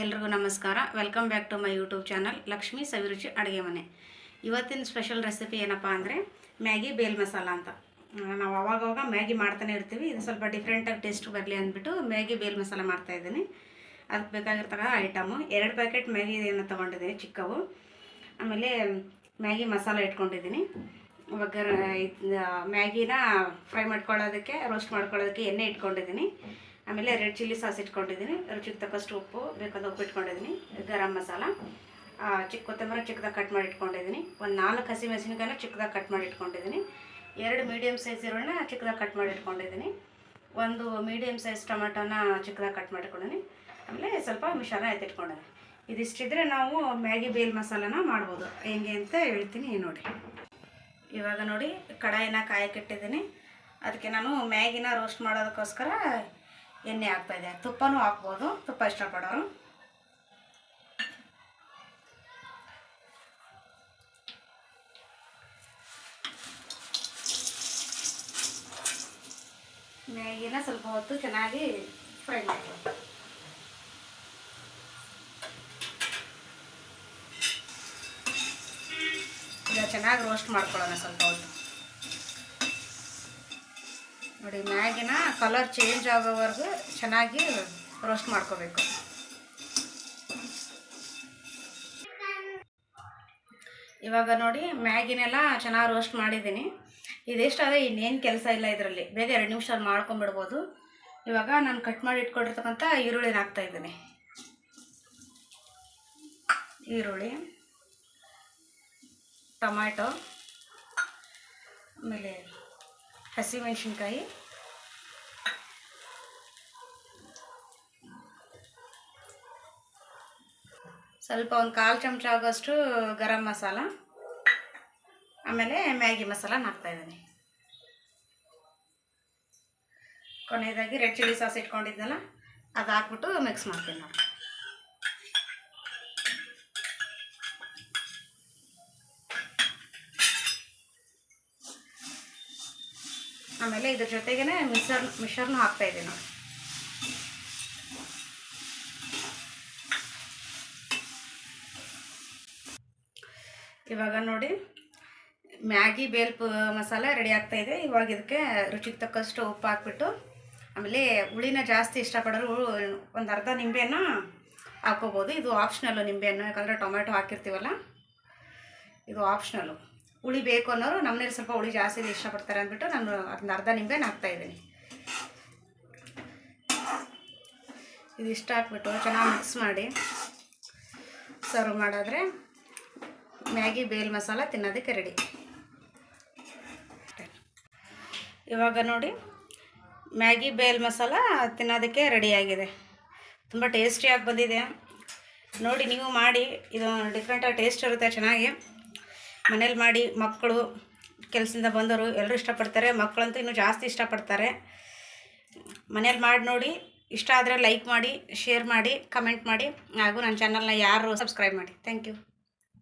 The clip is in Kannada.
ಎಲ್ರಿಗೂ ನಮಸ್ಕಾರ. Welcome back to my YouTube channel Lakshmi Saviruchi Aduge Mane. ಇವತ್ತಿನ ಸ್ಪೆಷಲ್ ರೆಸಿಪಿ ಏನಪ್ಪ ಅಂದರೆ ಮ್ಯಾಗಿ ಬೇಲ್ ಮಸಾಲ ಅಂತ. ನಾವು ಅವಾಗವಾಗ ಮ್ಯಾಗಿ ಮಾಡ್ತಾನೆ ಇರ್ತೀವಿ. ಇದು ಸ್ವಲ್ಪ ಡಿಫ್ರೆಂಟಾಗಿ ಟೇಸ್ಟ್ ಬರಲಿ ಅಂದ್ಬಿಟ್ಟು ಮ್ಯಾಗಿ ಬೇಲ್ ಮಸಾಲ ಮಾಡ್ತಾಯಿದ್ದೀನಿ. ಅದಕ್ಕೆ ಬೇಕಾಗಿರ್ತಕ್ಕ ಐಟಮು 2 ಪ್ಯಾಕೆಟ್ ಮ್ಯಾಗಿಯನ್ನು ತೊಗೊಂಡಿದ್ದೀನಿ ಚಿಕ್ಕವು. ಆಮೇಲೆ ಮ್ಯಾಗಿ ಮಸಾಲ ಇಟ್ಕೊಂಡಿದ್ದೀನಿ. ಇವಾಗ ಮ್ಯಾಗಿನ ಫ್ರೈ ಮಾಡ್ಕೊಳ್ಳೋದಕ್ಕೆ ರೋಸ್ಟ್ ಮಾಡ್ಕೊಳ್ಳೋದಕ್ಕೆ ಎಣ್ಣೆ ಇಟ್ಕೊಂಡಿದ್ದೀನಿ. ಆಮೇಲೆ ರೆಡ್ ಚಿಲ್ಲಿ ಸಾಸ್ ಇಟ್ಕೊಂಡಿದ್ದೀನಿ. ರುಚಿಗೆ ತಕ್ಕಷ್ಟು ಉಪ್ಪು, ಬೇಕಾದ ಉಪ್ಪು ಇಟ್ಕೊಂಡಿದ್ದೀನಿ. ಗರಂ ಮಸಾಲ, ಕೊತ್ತಂಬರಿ ಚಿಕ್ಕದಾಗಿ ಕಟ್ ಮಾಡಿ ಇಟ್ಕೊಂಡಿದ್ದೀನಿ. ಒಂದು 4 ಹಸಿಮೆಣಸಿನಕಾಯಿನ ಚಿಕ್ಕದಾಗಿ ಕಟ್ ಮಾಡಿ ಇಟ್ಕೊಂಡಿದ್ದೀನಿ. 2 ಮೀಡಿಯಮ್ ಸೈಜ್ ಈರುಳ್ಳಿನ ಚಿಕ್ಕದಾಗಿ ಕಟ್ ಮಾಡಿ ಇಟ್ಕೊಂಡಿದ್ದೀನಿ. 1 ಮೀಡಿಯಮ್ ಸೈಜ್ ಟೊಮೆಟೊನ ಚಿಕ್ಕದಾಗಿ ಕಟ್ ಮಾಡಿಟ್ಕೊಂಡಿದ್ದೀನಿ. ಆಮೇಲೆ ಸ್ವಲ್ಪ ಮಿಶ್ರಣ ಎತ್ತಿಟ್ಕೊಂಡಿದ್ದೀನಿ. ಇದಿಷ್ಟಿದ್ರೆ ನಾವು ಮ್ಯಾಗಿ ಬೇಲ್ ಮಸಾಲನ ಮಾಡ್ಬೋದು. ಹೆಂಗೆ ಅಂತ ಹೇಳ್ತೀನಿ ನೋಡಿ. ಇವಾಗ ನೋಡಿ, ಕಡಾಯಿನ ಕಾಯಕ್ಕಿಟ್ಟಿದ್ದೀನಿ. ಅದಕ್ಕೆ ನಾನು ಮ್ಯಾಗಿನ ರೋಸ್ಟ್ ಮಾಡೋದಕ್ಕೋಸ್ಕರ ಎಣ್ಣೆ ಹಾಕ್ತಾಯಿದ್ದೆ. ತುಪ್ಪನೂ ಹಾಕ್ಬೋದು, ತುಪ್ಪ ಇಷ್ಟಪಡೋರು. ಮ್ಯಾಗಿನ ಸ್ವಲ್ಪ ಹೊತ್ತು ಚೆನ್ನಾಗಿ ಫ್ರೈ ಮಾಡ್ಬೋದು. ಈಗ ಚೆನ್ನಾಗಿ ರೋಸ್ಟ್ ಮಾಡ್ಕೊಳ್ಳೋಣ ಸ್ವಲ್ಪ ಹೊತ್ತು. ನೋಡಿ, ಮ್ಯಾಗಿನ ಕಲರ್ ಚೇಂಜ್ ಆಗೋವರೆಗೂ ಚೆನ್ನಾಗಿ ರೋಸ್ಟ್ ಮಾಡ್ಕೋಬೇಕು. ಇವಾಗ ನೋಡಿ, ಮ್ಯಾಗಿನೆಲ್ಲ ಚೆನ್ನಾಗಿ ರೋಸ್ಟ್ ಮಾಡಿದ್ದೀನಿ. ಇದೆಷ್ಟಾದರೆ ಇನ್ನೇನು ಕೆಲಸ ಇಲ್ಲ ಇದರಲ್ಲಿ. ಬೇಗ 2 ನಿಮಿಷದಲ್ಲಿ ಮಾಡ್ಕೊಂಬಿಡ್ಬೋದು. ಇವಾಗ ನಾನು ಕಟ್ ಮಾಡಿ ಇಟ್ಕೊಂಡಿರ್ತಕ್ಕಂಥ ಈರುಳ್ಳಿನ ಹಾಕ್ತಾಯಿದ್ದೀನಿ. ಈರುಳ್ಳಿ, ಟೊಮ್ಯಾಟೊ, ಆಮೇಲೆ ಹಸಿಮೆಣಸಿನ್ಕಾಯಿ, ಸ್ವಲ್ಪ ಒಂದು 1/4 ಚಮಚ ಆಗೋಷ್ಟು ಗರಂ ಮಸಾಲ, ಆಮೇಲೆ ಮ್ಯಾಗಿ ಮಸಾಲ ಹಾಕ್ತಾಯಿದ್ದೀನಿ. ಕೊನೆಯದಾಗಿ ರೆಡ್ ಚಿಲ್ಲಿ ಸಾಸ್ ಇಟ್ಕೊಂಡಿದ್ನಲ್ಲ, ಅದು ಹಾಕ್ಬಿಟ್ಟು ಮಿಕ್ಸ್ ಮಾಡ್ತೀನಿ ನೋಡಿ. ಆಮೇಲೆ ಇದ್ರ ಜೊತೆಗೇ ಮಿಶ್ರಣ ಹಾಕ್ತಾಯಿದ್ದೀನಿ ನೋಡಿ. ಇವಾಗ ನೋಡಿ, ಮ್ಯಾಗಿ ಬೇಲ್ ಮಸಾಲ ರೆಡಿ ಆಗ್ತಾಯಿದೆ. ಇವಾಗ ಇದಕ್ಕೆ ರುಚಿಗೆ ತಕ್ಕಷ್ಟು ಉಪ್ಪು ಹಾಕ್ಬಿಟ್ಟು, ಆಮೇಲೆ ಹುಳಿನ ಜಾಸ್ತಿ ಇಷ್ಟಪಡೋರು ಒಂದು ಅರ್ಧ ನಿಂಬೆಯನ್ನು ಹಾಕ್ಕೋಬೋದು. ಇದು ಆಪ್ಷನಲ್ಲು ನಿಂಬೆಹಣ್ಣು, ಯಾಕಂದರೆ ಟೊಮೆಟೊ ಹಾಕಿರ್ತೀವಲ್ಲ, ಇದು ಆಪ್ಷನಲ್ಲು. ಹುಳಿ ಬೇಕು ಅನ್ನೋರು, ನಮ್ಮನೇಲಿ ಸ್ವಲ್ಪ ಹುಳಿ ಜಾಸ್ತಿ ಇಷ್ಟಪಡ್ತಾರೆ ಅಂದ್ಬಿಟ್ಟು ನಾನು ಅದನ್ನ ಅರ್ಧ ನಿಂಬೆಹಣ್ಣು ಹಾಕ್ತಾಯಿದ್ದೀನಿ. ಇದಿಷ್ಟು ಹಾಕ್ಬಿಟ್ಟು ಚೆನ್ನಾಗಿ ಮಿಕ್ಸ್ ಮಾಡಿ ಸರ್ವ್ ಮಾಡಿದ್ರೆ ಮ್ಯಾಗಿ ಬೇಲ್ ಮಸಾಲ ತಿನ್ನೋದಕ್ಕೆ ರೆಡಿ. ಇವಾಗ ನೋಡಿ, ಮ್ಯಾಗಿ ಬೇಲ್ ಮಸಾಲ ತಿನ್ನೋದಕ್ಕೆ ರೆಡಿಯಾಗಿದೆ. ತುಂಬ ಟೇಸ್ಟಿಯಾಗಿ ಬಂದಿದೆ. ನೋಡಿ, ನೀವು ಮಾಡಿ. ಇದು ಡಿಫ್ರೆಂಟಾಗಿ ಟೇಸ್ಟ್ ಇರುತ್ತೆ, ಚೆನ್ನಾಗಿ ಮನೇಲಿ ಮಾಡಿ. ಮಕ್ಕಳು, ಕೆಲಸದಿಂದ ಬಂದವರು ಎಲ್ಲರೂ ಇಷ್ಟಪಡ್ತಾರೆ. ಮಕ್ಕಳಂತೂ ಇನ್ನೂ ಜಾಸ್ತಿ ಇಷ್ಟಪಡ್ತಾರೆ. ಮನೇಲಿ ಮಾಡಿ ನೋಡಿ. ಇಷ್ಟ ಆದರೆ ಲೈಕ್ ಮಾಡಿ, ಶೇರ್ ಮಾಡಿ, ಕಮೆಂಟ್ ಮಾಡಿ, ಹಾಗೂ ನನ್ನ ಚಾನಲ್ನ ಯಾರು ಸಬ್ಸ್ಕ್ರೈಬ್ ಮಾಡಿ. Thank you.